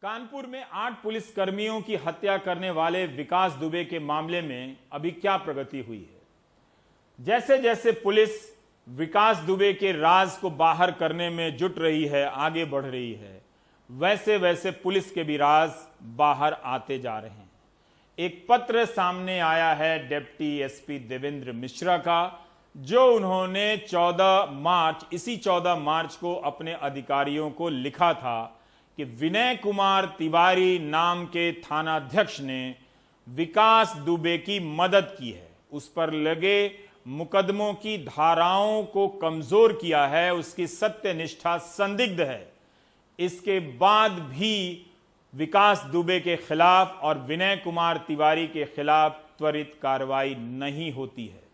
कानपुर में 8 पुलिसकर्मियों की हत्या करने वाले विकास दुबे के मामले में अभी क्या प्रगति हुई है। जैसे जैसे पुलिस विकास दुबे के राज को बाहर करने में जुट रही है, आगे बढ़ रही है, वैसे वैसे पुलिस के भी राज बाहर आते जा रहे हैं। एक पत्र सामने आया है डिप्टी एसपी देवेंद्र मिश्रा का, जो उन्होंने इसी 14 मार्च को अपने अधिकारियों को लिखा था कि विनय कुमार तिवारी नाम के थानाध्यक्ष ने विकास दुबे की मदद की है, उस पर लगे मुकदमों की धाराओं को कमजोर किया है, उसकी सत्यनिष्ठा संदिग्ध है। इसके बाद भी विकास दुबे के खिलाफ और विनय कुमार तिवारी के खिलाफ त्वरित कार्रवाई नहीं होती है।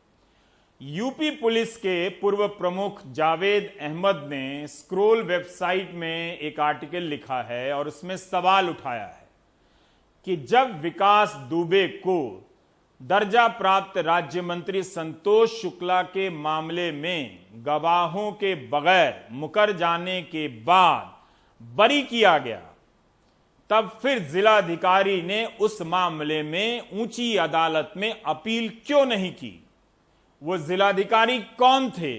यूपी पुलिस के पूर्व प्रमुख जावेद अहमद ने स्क्रोल वेबसाइट में एक आर्टिकल लिखा है और उसमें सवाल उठाया है कि जब विकास दुबे को दर्जा प्राप्त राज्य मंत्री संतोष शुक्ला के मामले में गवाहों के बगैर मुकर जाने के बाद बरी किया गया, तब फिर जिलाधिकारी ने उस मामले में ऊंची अदालत में अपील क्यों नहीं की। वो जिलाधिकारी कौन थे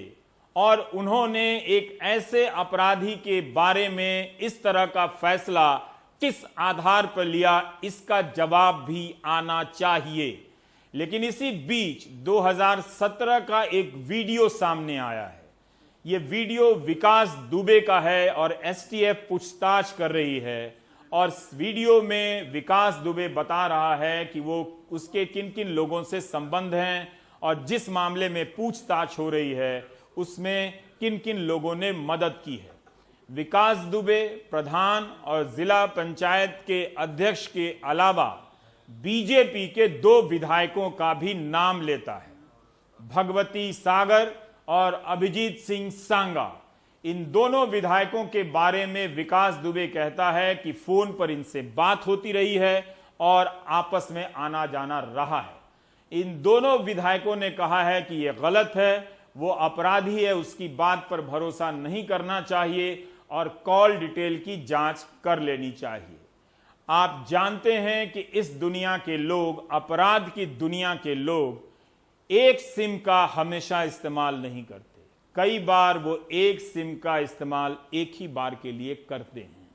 और उन्होंने एक ऐसे अपराधी के बारे में इस तरह का फैसला किस आधार पर लिया, इसका जवाब भी आना चाहिए। लेकिन इसी बीच 2017 का एक वीडियो सामने आया है। यह वीडियो विकास दुबे का है और एसटीएफ पूछताछ कर रही है और वीडियो में विकास दुबे बता रहा है कि वो उसके किन किन लोगों से संबंध हैं और जिस मामले में पूछताछ हो रही है उसमें किन किन लोगों ने मदद की है। विकास दुबे प्रधान और जिला पंचायत के अध्यक्ष के अलावा बीजेपी के 2 विधायकों का भी नाम लेता है, भगवती सागर और अभिजीत सिंह सांगा। इन दोनों विधायकों के बारे में विकास दुबे कहता है कि फोन पर इनसे बात होती रही है और आपस में आना जाना रहा है। इन दोनों विधायकों ने कहा है कि यह गलत है, वो अपराधी है, उसकी बात पर भरोसा नहीं करना चाहिए और कॉल डिटेल की जांच कर लेनी चाहिए। आप जानते हैं कि इस दुनिया के लोग, अपराध की दुनिया के लोग एक सिम का हमेशा इस्तेमाल नहीं करते। कई बार वो एक सिम का इस्तेमाल एक ही बार के लिए करते हैं।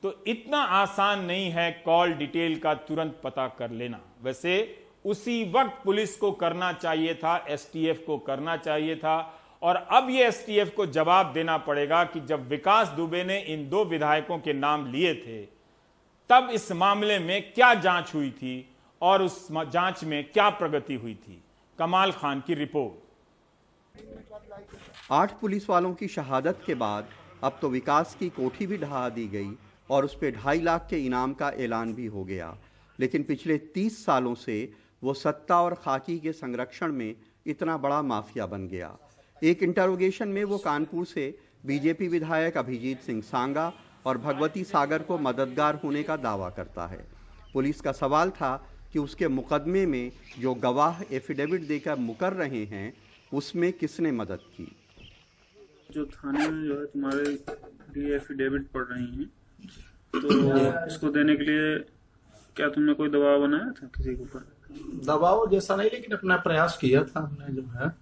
तो इतना आसान नहीं है कॉल डिटेल का तुरंत पता कर लेना। वैसे उसी वक्त पुलिस को करना चाहिए था, एसटीएफ को करना चाहिए था। और अब ये एसटीएफ को जवाब देना पड़ेगा कि जब विकास दुबे ने इन 2 विधायकों के नाम लिए थे तब इस मामले में क्या जांच हुई थी और उस जांच में क्या प्रगति हुई थी। कमाल खान की रिपोर्ट। 8 पुलिस वालों की शहादत के बाद अब तो विकास की कोठी भी ढहा दी गई और उस पर 2.5 लाख के इनाम का ऐलान भी हो गया। लेकिन पिछले 30 सालों से वो सत्ता और खाकी के संरक्षण में इतना बड़ा माफिया बन गया। एक इंटरोगेशन में वो कानपुर से बीजेपी विधायक अभिजीत सिंह सांगा और भगवती सागर को मददगार होने का दावा करता है। पुलिस का सवाल था कि उसके मुकदमे में जो गवाह एफिडेविट देकर मुकर रहे हैं उसमें किसने मदद की। जो थाने में जो है तुम्हारे लिए एफिडेविट पढ़ रही हैं, तो इसको देने के लिए क्या तुमने कोई दबाव बनाया था किसी के ऊपर? दबाव जैसा नहीं, लेकिन अपना प्रयास किया था हमने, जो है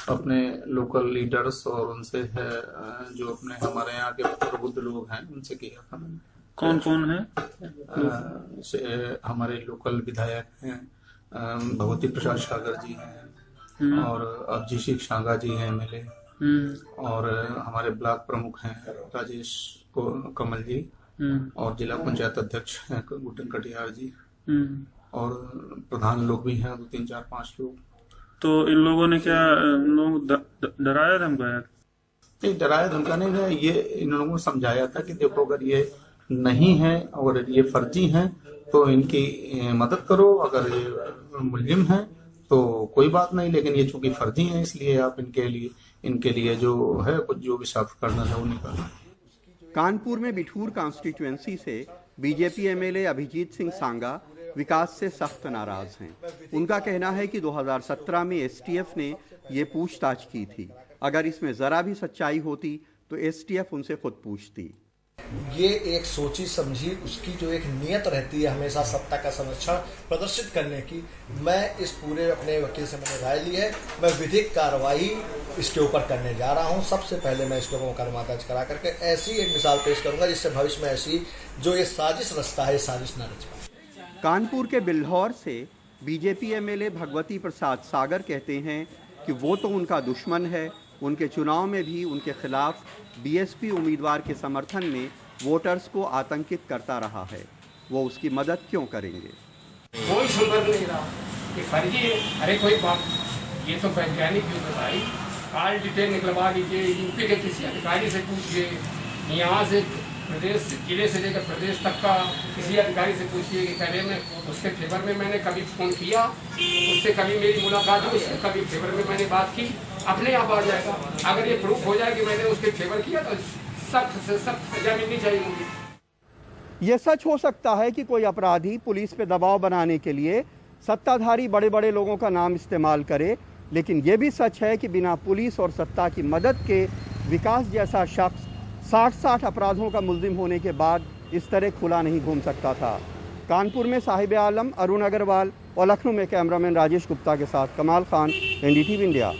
अपने लोकल लीडर्स और उनसे है जो अपने हमारे यहाँ के प्रबुद्ध लोग हैं उनसे किया था। कौन कौन है? हमारे लोकल विधायक हैं, भगवती प्रसाद सागर जी हैं और अभिजीत सिंह सांगा जी हैं एमएलए, और हमारे ब्लॉक प्रमुख हैं राजेश कमल जी और जिला पंचायत अध्यक्ष हैं गुटन कटियार जी, और प्रधान लोग भी हैं 2, 3, 4, 5 लोग। तो इन लोगों ने क्या डराया धमकाया? नहीं, डराया धमकाने में ये इन लोगों को समझाया था कि देखो अगर ये नहीं है और ये फर्जी हैं तो इनकी मदद करो, अगर ये मुल्जिम हैं तो कोई बात नहीं, लेकिन ये चूंकि फर्जी हैं इसलिए आप इनके लिए जो है कुछ जो भी साफ करना था वो निकालो। कानपुर में बिठूर कॉन्स्टिट्यूएंसी से बीजेपी एमएलए अभिजीत सिंह सांगा विकास से सख्त नाराज हैं। उनका कहना है कि 2017 में एसटीएफ ने ये पूछताछ की थी। अगर इसमें जरा भी सच्चाई होती तो एसटीएफ उनसे खुद पूछती। ये एक सोची समझी उसकी जो एक नियत रहती है हमेशा सत्ता का संरक्षण प्रदर्शित करने की, मैं इस पूरे अपने वकील से मैंने राय ली है। मैं विधिक कार्रवाई इसके ऊपर करने जा रहा हूं। सबसे पहले मैं इसके ऊपर मुकदमा दर्ज करा करके ऐसी एक मिसाल पेश करूंगा जिससे भविष्य में ऐसी जो ये साजिश रचता है, ये साजिश न रच पाए। कानपुर के बिल्हौर से बीजेपी एमएलए भगवती प्रसाद सागर कहते हैं कि वो तो उनका दुश्मन है, उनके चुनाव में भी उनके खिलाफ बीएसपी उम्मीदवार के समर्थन में वोटर्स को आतंकित करता रहा है, वो उसकी मदद क्यों करेंगे? कोई संदर्भ नहीं रहा, ये फर्जी है। अरे कोई बात, ये तो वैज्ञानिक युग है भाई। कॉल डिटेल निकलवा लीजिए, यूपी के किसी अधिकारी से पूछिए, यहाँ से प्रदेश जिले से लेकर प्रदेश तक का किसी अधिकारी से पूछिए कि पहले में उसके फेवर में मैंने कभी फ़ोन किया, उससे कभी मेरी मुलाकात हुई, उससे कभी फेवर में मैंने बात की, अपने आप आ जाएगा। अगर ये प्रूफ हो जाए कि मैंने उसके फेवर किया तो सख्त से सख्त सजा मिलनी चाहिए मुझे। ये सच हो सकता है कि कोई अपराधी पुलिस पे दबाव बनाने के लिए सत्ताधारी बड़े बड़े लोगों का नाम इस्तेमाल करे, लेकिन ये भी सच है कि बिना पुलिस और सत्ता की मदद के विकास जैसा शख्स 60 अपराधों का मुल्जिम होने के बाद इस तरह खुला नहीं घूम सकता था। कानपुर में साहिब आलम अरुण अग्रवाल और लखनऊ में कैमरामैन राजेश गुप्ता के साथ कमाल खान, एनडीटीवी इंडिया।